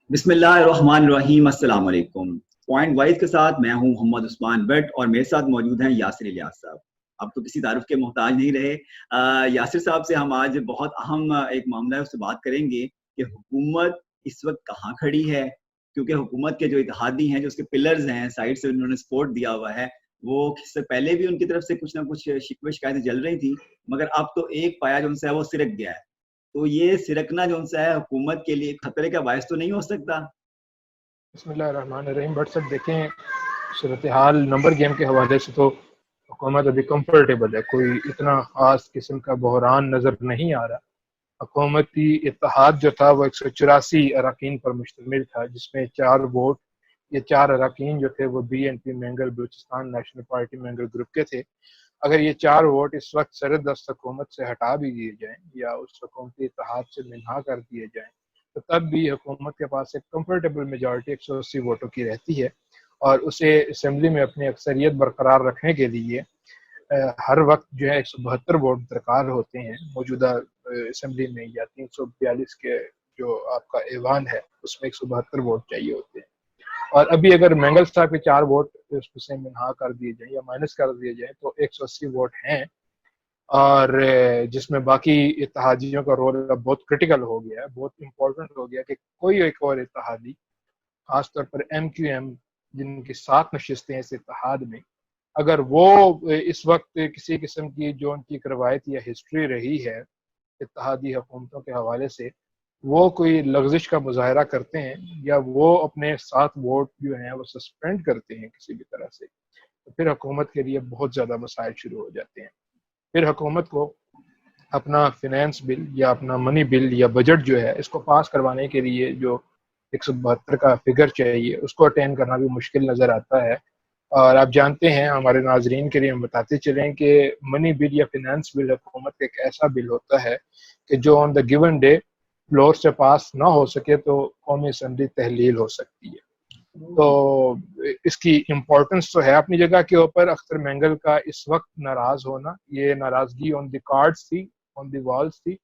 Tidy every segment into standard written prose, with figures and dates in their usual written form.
بسم اللہ الرحمن الرحیم، السلام علیکم۔ پوائنٹ وائز کے ساتھ میں ہوں محمد عثمان بٹ، اور میرے ساتھ موجود ہیں یاسر الیاس صاحب۔ اب تو کسی تعارف کے محتاج نہیں رہے۔ یاسر صاحب سے ہم آج بہت اہم ایک معاملہ ہے، اس سے بات کریں گے کہ حکومت اس وقت کہاں کھڑی ہے، کیونکہ حکومت کے جو اتحادی ہیں، جو اس کے پلرز ہیں، سائڈ سے انہوں نے سپورٹ دیا ہوا ہے، وہ اس سے پہلے بھی ان کی طرف سے کچھ نہ کچھ شکوے شکایتیں چل رہی تھی، مگر اب تو ایک پایا جو ان سے ہے وہ سرک گیا ہے۔ تو یہ سرکنا جو ان سے ہے حکومت کے لیے خطرے کا باعث تو نہیں ہو سکتا؟ بسم اللہ الرحمن الرحیم۔ بٹ سر دیکھیں، صورتحال نمبر گیم کے حوالے سے تو حکومت ابھی کمفرٹیبل ہے، کوئی اتنا خاص قسم کا بحران نظر نہیں آ رہا۔ حکومتی اتحاد جو تھا وہ 184 اراکین پر مشتمل تھا، جس میں 4 ووٹ، یہ 4 اراکین جو تھے وہ B N P Mengal Balochistan national party Mengal group کے تھے۔ اگر یہ 4 ووٹ اس وقت سردست حکومت سے ہٹا بھی دیے جائیں یا اس حکومتی اتحاد سے منہا کر دیے جائیں تو تب بھی حکومت کے پاس ایک کمفرٹیبل میجارٹی 180 ووٹوں کی رہتی ہے، اور اسے اسمبلی میں اپنی اکثریت برقرار رکھنے کے لیے ہر وقت جو ہے 172 ووٹ درکار ہوتے ہیں موجودہ اسمبلی میں، یا 342 کے جو آپ کا ایوان ہے اس میں 172 ووٹ چاہیے ہوتے ہیں۔ اور ابھی اگر مینگل صاحب کے 4 ووٹ اس سے منہا کر دیے جائیں یا مائنس کر دیے جائیں تو 180 ووٹ ہیں، اور جس میں باقی اتحادیوں کا رول اب بہت کرٹیکل ہو گیا ہے، بہت امپورٹنٹ ہو گیا کہ کوئی ایک اور اتحادی، خاص طور پر ایم کیو ایم جن کی 7 نشستیں ہیں اس اتحاد میں، اگر وہ اس وقت کسی قسم کی جو ان کی ایک روایت یا ہسٹری رہی ہے اتحادی حکومتوں کے حوالے سے، وہ کوئی لغزش کا مظاہرہ کرتے ہیں یا وہ اپنے 7 ووٹ جو ہیں وہ سسپینڈ کرتے ہیں کسی بھی طرح سے، تو پھر حکومت کے لیے بہت زیادہ مسائل شروع ہو جاتے ہیں۔ پھر حکومت کو اپنا فینانس بل یا اپنا منی بل یا بجٹ جو ہے اس کو پاس کروانے کے لیے جو 172 کا فگر چاہیے اس کو اٹین کرنا بھی مشکل نظر آتا ہے۔ اور آپ جانتے ہیں، ہمارے ناظرین کے لیے ہم بتاتے چلیں کہ منی بل یا فینانس بل حکومت کا ایک ایسا بل ہوتا ہے کہ جو آن دا گیون ڈے فلور سے پاس نہ ہو سکے تو قومی اسمبلی تحلیل ہو سکتی ہے۔ تو اس کی امپورٹنس تو ہے اپنی جگہ کے اوپر۔ اختر مینگل کا اس وقت ناراض ہونا، یہ ناراضگی آن دی کارڈز تھی، آن دی والز تھی،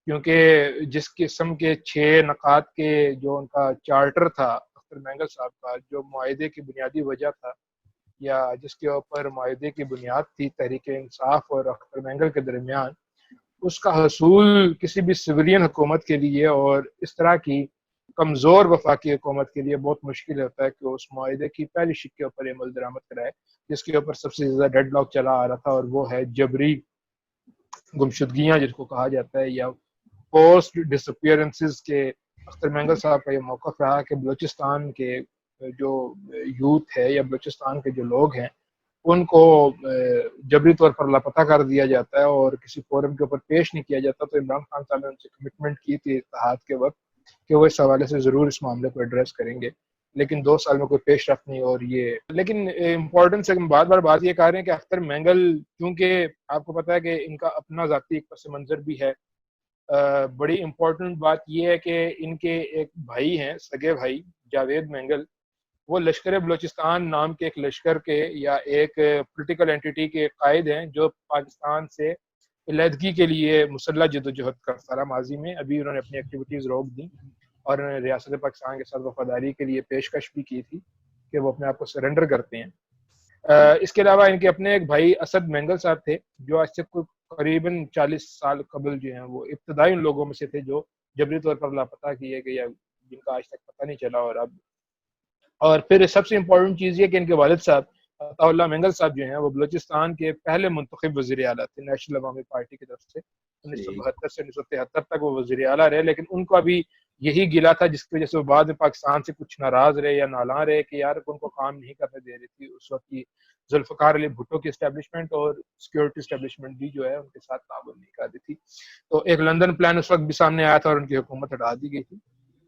کیونکہ جس قسم کے 6 نکات کے جو ان کا چارٹر تھا اختر مینگل صاحب کا، جو معاہدے کی بنیادی وجہ تھا یا جس کے اوپر معاہدے کی بنیاد تھی تحریک انصاف اور اختر مینگل کے درمیان، اس کا حصول کسی بھی سویلین حکومت کے لیے اور اس طرح کی کمزور وفاقی حکومت کے لیے بہت مشکل ہوتا ہے کہ اس معاہدے کی پہلی شق کے اوپر عمل درآمد کرائے، جس کے اوپر سب سے زیادہ ڈیڈ لاک چلا آ رہا تھا، اور وہ ہے جبری گمشدگیاں جس کو کہا جاتا ہے، یا پوسٹ ڈس اپیئرنسز کے۔ اختر مینگل صاحب کا یہ موقف رہا کہ بلوچستان کے جو یوتھ ہے یا بلوچستان کے جو لوگ ہیں ان کو جبری طور پر لاپتہ کر دیا جاتا ہے اور کسی فورم کے اوپر پیش نہیں کیا جاتا۔ تو عمران خان صاحب نے ان سے کمٹمنٹ کی تھی اتحاد کے وقت کہ وہ اس حوالے سے ضرور اس معاملے کو ایڈریس کریں گے، لیکن 2 سال میں کوئی پیش رفت نہیں۔ اور یہ لیکن امپورٹنس ہے کہ بار بار بات یہ کہہ رہے ہیں کہ اختر مینگل، کیونکہ آپ کو پتا ہے کہ ان کا اپنا ذاتی ایک پس منظر بھی ہے، بڑی امپورٹنٹ بات یہ ہے کہ ان کے ایک بھائی ہیں، سگے بھائی جاوید مینگل، وہ لشکر بلوچستان نام کے ایک لشکر کے یا ایک پولیٹیکل اینٹی کے قائد ہیں جو پاکستان سے علیحدگی کے لیے مسلح جدوجہد کرتا رہا ماضی میں۔ ابھی انہوں نے اپنی ایکٹیویٹیز روک دیں اور انہوں نے ریاست پاکستان کے ساتھ وفاداری کے لیے پیشکش بھی کی تھی کہ وہ اپنے آپ کو سرنڈر کرتے ہیں۔ اس کے علاوہ ان کے اپنے ایک بھائی اسد مینگل صاحب تھے جو آج سے قریباً 40 سال قبل جو ہیں وہ ابتدائی ان لوگوں میں سے تھے جو جبری طور پر لاپتہ کیے گئے یا جن کا آج تک پتہ نہیں چلا۔ اور پھر سب سے امپورٹنٹ چیز یہ کہ ان کے والد صاحب عطا اللہ مینگل صاحب جو ہیں وہ بلوچستان کے پہلے منتخب وزیر اعلیٰ تھے نیشنل عوامی پارٹی کی طرف سے، 1972 سے 1973 تک وہ وزیر اعلیٰ رہے، لیکن ان کو ابھی یہی گلا تھا جس کی وجہ سے وہ بعد میں پاکستان سے کچھ ناراض رہے یا نالاں رہے کہ یار ان کو کام نہیں کرنے دے رہی تھی اس وقت کی ذوالفقار علی بھٹو کی اسٹیبلشمنٹ، اور سیکورٹی اسٹیبلشمنٹ بھی جو ہے ان کے ساتھ تعاون نہیں کر رہی تھی۔ تو ایک لندن پلان اس وقت بھی سامنے آیا تھا اور ان کی حکومت ہٹا دی گئی تھی،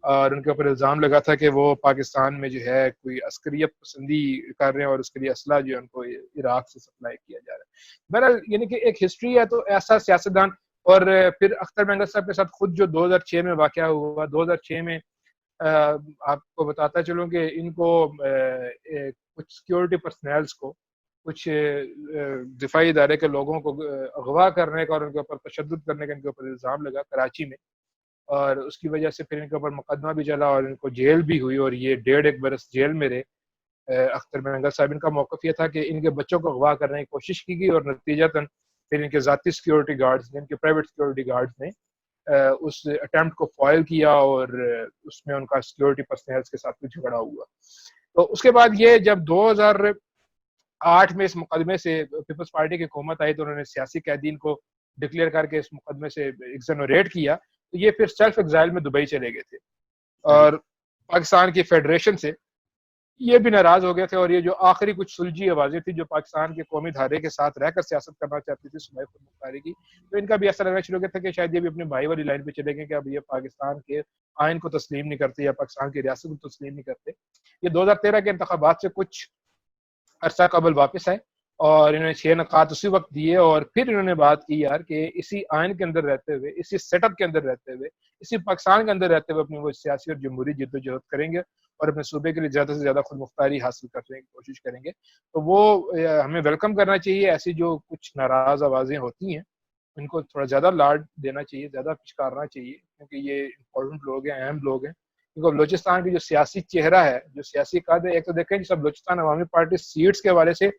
اور ان کے اوپر الزام لگا تھا کہ وہ پاکستان میں جو ہے کوئی عسکریت پسندی کر رہے ہیں اور اس کے لیے اسلحہ جو ہے ان کو عراق سے سپلائی کیا جا رہا ہے۔ بہرحال یعنی کہ ایک ہسٹری ہے، تو ایسا سیاستدان۔ اور پھر اختر مینگل صاحب کے ساتھ خود جو 2006 میں واقعہ ہوا، 2006 میں آپ کو بتاتا چلوں کہ ان کو کچھ سیکورٹی پرسنلز کو، کچھ دفاعی ادارے کے لوگوں کو اغوا کرنے کا اور ان کے اوپر تشدد کرنے کا ان کے اوپر الزام لگا کراچی میں، اور اس کی وجہ سے پھر ان کے اوپر مقدمہ بھی چلا اور ان کو جیل بھی ہوئی اور یہ 1.5 برس جیل میں رہے۔ اختر مینگل صاحب ان کا موقف یہ تھا کہ ان کے بچوں کو اغوا کرنے کی کوشش کی گئی اور نتیجتاً پھر ان کے ذاتی سیکیورٹی گارڈز نے، ان کے پرائیویٹ سیکیورٹی گارڈز نے اس اٹیمپٹ کو فوائل کیا اور اس میں ان کا سیکیورٹی پرسنل کے ساتھ بھی جھگڑا ہوا۔ تو اس کے بعد یہ جب 2008 میں اس مقدمے سے پیپلز پارٹی کی حکومت آئی تو انہوں نے سیاسی قیدین کو ڈکلیئر کر کے اس مقدمے سے ایگزونریٹ کیا، تو یہ پھر سیلف ایگزائل میں دبئی چلے گئے تھے اور پاکستان کی فیڈریشن سے یہ بھی ناراض ہو گئے تھے، اور یہ جو آخری کچھ سلجھی آوازیں تھیں جو پاکستان کے قومی دھارے کے ساتھ رہ کر سیاست کرنا چاہتی تھی صوبائی خود مختاری کی، تو ان کا بھی ایسا لگنا شروع ہو گیا تھا کہ شاید یہ بھی اپنے بھائی والی لائن پہ چلے گئے کہ اب یہ پاکستان کے آئین کو تسلیم نہیں کرتے یا پاکستان کی ریاست کو تسلیم نہیں کرتے۔ یہ 2013 کے انتخابات سے کچھ عرصہ قبل واپس آئے اور انہوں نے 6 نکات اسی وقت دیے اور پھر انہوں نے بات کی یار کہ اسی آئین کے اندر رہتے ہوئے، اسی سیٹ اپ کے اندر رہتے ہوئے، اسی پاکستان کے اندر رہتے ہوئے اپنی وہ سیاسی اور جمہوری جدوجہد کریں گے اور اپنے صوبے کے لیے زیادہ سے زیادہ خود مختاری حاصل کرنے کی کوشش کریں گے۔ تو وہ ہمیں ویلکم کرنا چاہیے، ایسی جو کچھ ناراض آوازیں ہوتی ہیں ان کو تھوڑا زیادہ لاڈ دینا چاہیے، زیادہ پچکارنا چاہیے، کیونکہ یہ امپورٹنٹ لوگ ہیں، اہم لوگ ہیں۔ کیونکہ بلوچستان کی جو سیاسی چہرہ ہے، جو سیاسی قائد ہے، ایک تو دیکھیں جب بلوچستان عوامی پارٹی سیٹس کے حوالے سے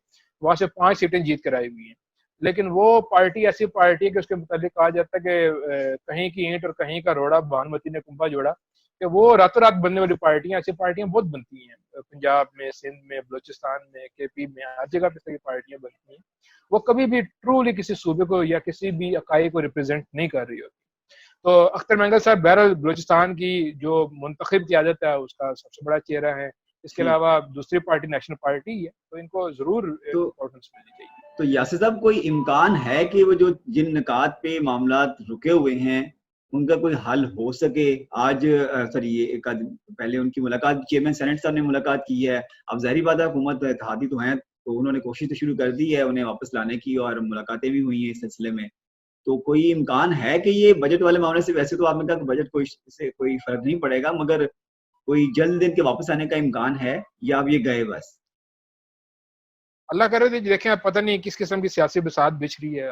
وہاں سے 5 سیٹیں جیت کر آئی ہوئی ہیں، لیکن وہ پارٹی ایسی پارٹی ہے کہ اس کے متعلق کہا جاتا ہے کہ کہیں کی اینٹ اور کہیں کا روڑا بھانوتی نے کنبا جوڑا، کہ وہ راتوں رات بننے والی پارٹیاں، ایسی پارٹیاں بہت بنتی ہیں پنجاب میں، سندھ میں، بلوچستان میں، کے پی میں، ہر جگہ پہ پارٹیاں بنتی ہیں، وہ کبھی بھی ٹرولی کسی صوبے کو یا کسی بھی اکائی کو ریپرزینٹ نہیں کر رہی ہوتی۔ تو اختر مینگل صاحب بہرحال بلوچستان کی جو منتخب قیادت ہے اس کا سب سے بڑا چہرہ ہے، اس کے علاوہ دوسری پارٹی نیشنل پارٹی ہے، تو ان کو ضرور امپورٹنس ملنی چاہیے۔ تو یاسر صاحب کوئی امکان ہے کہ وہ جو جن نکات پہ معاملات رکے ہوئے ہیں ان کا کوئی حل ہو سکے؟ آج سر یہ ایک پہلے ان کی ملاقات چیئرمین سینٹ صاحب نے ملاقات کی ہے، اب ظاہری بات ہے حکومت اتحادی تو ہیں تو انہوں نے کوشش تو شروع کر دی ہے انہیں واپس لانے کی اور ملاقاتیں بھی ہوئی ہیں اس سلسلے میں، تو کوئی امکان ہے کہ یہ بجٹ والے معاملے سے، ویسے تو آپ نے کہا کہ بجٹ سے کوئی فرق نہیں پڑے گا، مگر کوئی جلد ان کے واپس آنے کا امکان ہے یا اب یہ گئے بس؟ اللہ کرے تھے دیکھیں، اب پتہ نہیں کس قسم کی سیاسی بساط بچھ رہی ہے،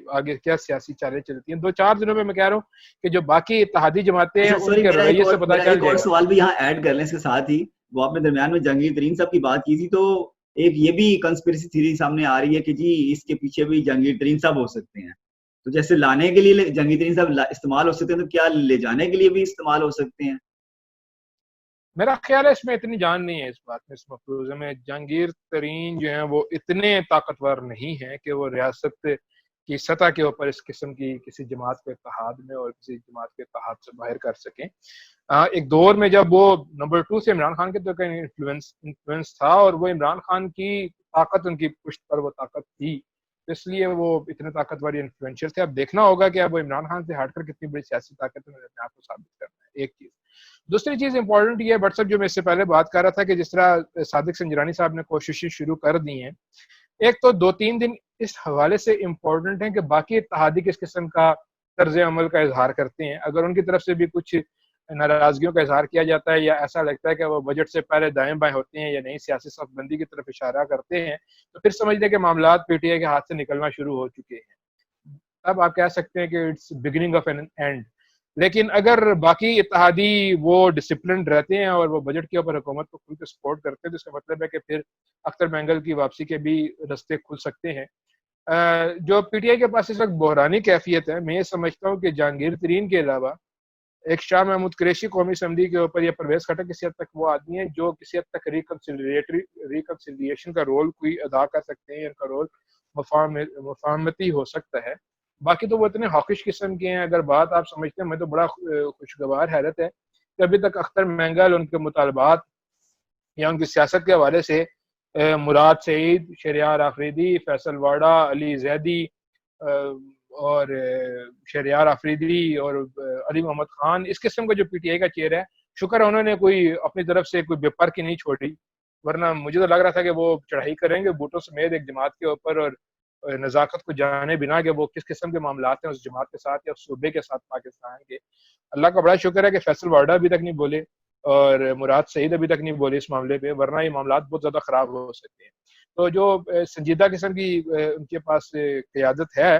آگے کیا سیاسی چالیں چلتی ہیں۔ 2-4 دنوں میں کہہ رہا ہوں کہ جو باقی اتحادی جماعتیں ہیں ان کے رویے سے پتہ چل جائے گا۔ ایک اور سوال بھی یہاں ایڈ کر لیں اس کے ساتھ ہی، وہ آپ نے درمیان میں جہانگیر ترین صاحب کی بات کی تھی، تو ایک یہ بھی کنسپریسی تھیوری سامنے آ رہی ہے کہ جی اس کے پیچھے بھی جہانگیر ترین صاحب ہو سکتے ہیں، تو جیسے لانے کے لیے جہانگیر ترین صاحب استعمال ہو سکتے ہیں تو کیا لے جانے کے لیے بھی استعمال ہو سکتے ہیں؟ میرا خیال ہے اس میں اتنی جان نہیں ہے، اس بات میں، اس مفروضے میں جہانگیر ترین جو ہیں وہ اتنے طاقتور نہیں ہیں کہ وہ ریاست کی سطح کے اوپر اس قسم کی کسی جماعت کے اتحاد میں اور کسی جماعت کے اتحاد سے باہر کر سکیں۔ ایک دور میں جب وہ نمبر 2 سے عمران خان کے تو انفلوئنس تھا اور وہ عمران خان کی طاقت، ان کی پشت پر وہ طاقت تھی، اس لیے وہ اتنے طاقتور انفلوئنشل تھے۔ اب دیکھنا ہوگا کہ اب وہ عمران خان سے ہٹ کر کتنی بڑی سیاسی طاقت میں اپنے آپ کو ثابت کرنا ہے، ایک چیز۔ دوسری چیز امپورٹنٹ یہ ہے بٹ صاحب، جو میں اس سے پہلے بات کر رہا تھا کہ جس طرح صادق سنجرانی صاحب نے کوششیں شروع کر دی ہیں، ایک تو 2-3 دن اس حوالے سے امپورٹنٹ ہیں کہ باقی اتحادی کس قسم کا طرز عمل کا اظہار کرتے ہیں۔ اگر ان کی طرف سے بھی کچھ ناراضگیوں کا اظہار کیا جاتا ہے یا ایسا لگتا ہے کہ وہ بجٹ سے پہلے دائیں بائیں ہوتے ہیں یا نئی سیاسی صف بندی کی طرف اشارہ کرتے ہیں، تو پھر سمجھ لیں کہ معاملات پی ٹی آئی کے ہاتھ سے نکلنا شروع ہو چکے ہیں۔ اب آپ کہہ سکتے ہیں کہ it's beginning of an end, لیکن اگر باقی اتحادی وہ ڈسپلنڈ رہتے ہیں اور وہ بجٹ کے اوپر حکومت کو کھل کے سپورٹ کرتے ہیں، تو اس کا مطلب ہے کہ پھر اختر مینگل کی واپسی کے بھی رستے کھل سکتے ہیں۔ جو پی ٹی آئی کے پاس اس وقت بحرانی کیفیت ہے، میں یہ سمجھتا ہوں کہ جہانگیر ترین کے علاوہ ایک شاہ محمود قریشی قومی اسمبلی کے اوپر یا پرویز خٹک کسی حد تک وہ آدمی ہے جو کسی حد تک ریکنسیلیشن کا رول کوئی ادا کر سکتے ہیں، ان کا رول مفاہمتی ہو سکتا ہے۔ باقی تو وہ اتنے ہاکش قسم کے ہیں، اگر بات آپ سمجھتے ہیں، میں تو بڑا خوشگوار حیرت ہے کہ ابھی تک اختر مینگل ان کے مطالبات یا ان کی سیاست کے حوالے سے مراد سعید، شہریار آفریدی، فیصل واڑہ، علی زیدی اور شہریار آفریدی اور علی محمد خان، اس قسم کا جو پی ٹی آئی کا چہرہ ہے، شکر ہے انہوں نے کوئی اپنی طرف سے کوئی بے پر کی نہیں چھوڑی، ورنہ مجھے تو لگ رہا تھا کہ وہ چڑھائی کریں گے بوٹوں سمیت ایک جماعت کے اوپر اور نزاکت کو جانے بنا کہ وہ کس قسم کے معاملات ہیں اس جماعت کے ساتھ یا صوبے کے ساتھ پاکستان کے۔ اللہ کا بڑا شکر ہے کہ فیصل واڑہ ابھی تک نہیں بولے اور مراد سعید ابھی تک نہیں بولے اس معاملے پہ، ورنہ یہ معاملات بہت زیادہ خراب ہو سکتے ہیں۔ تو جو سنجیدہ قسم کی ان کے پاس قیادت ہے،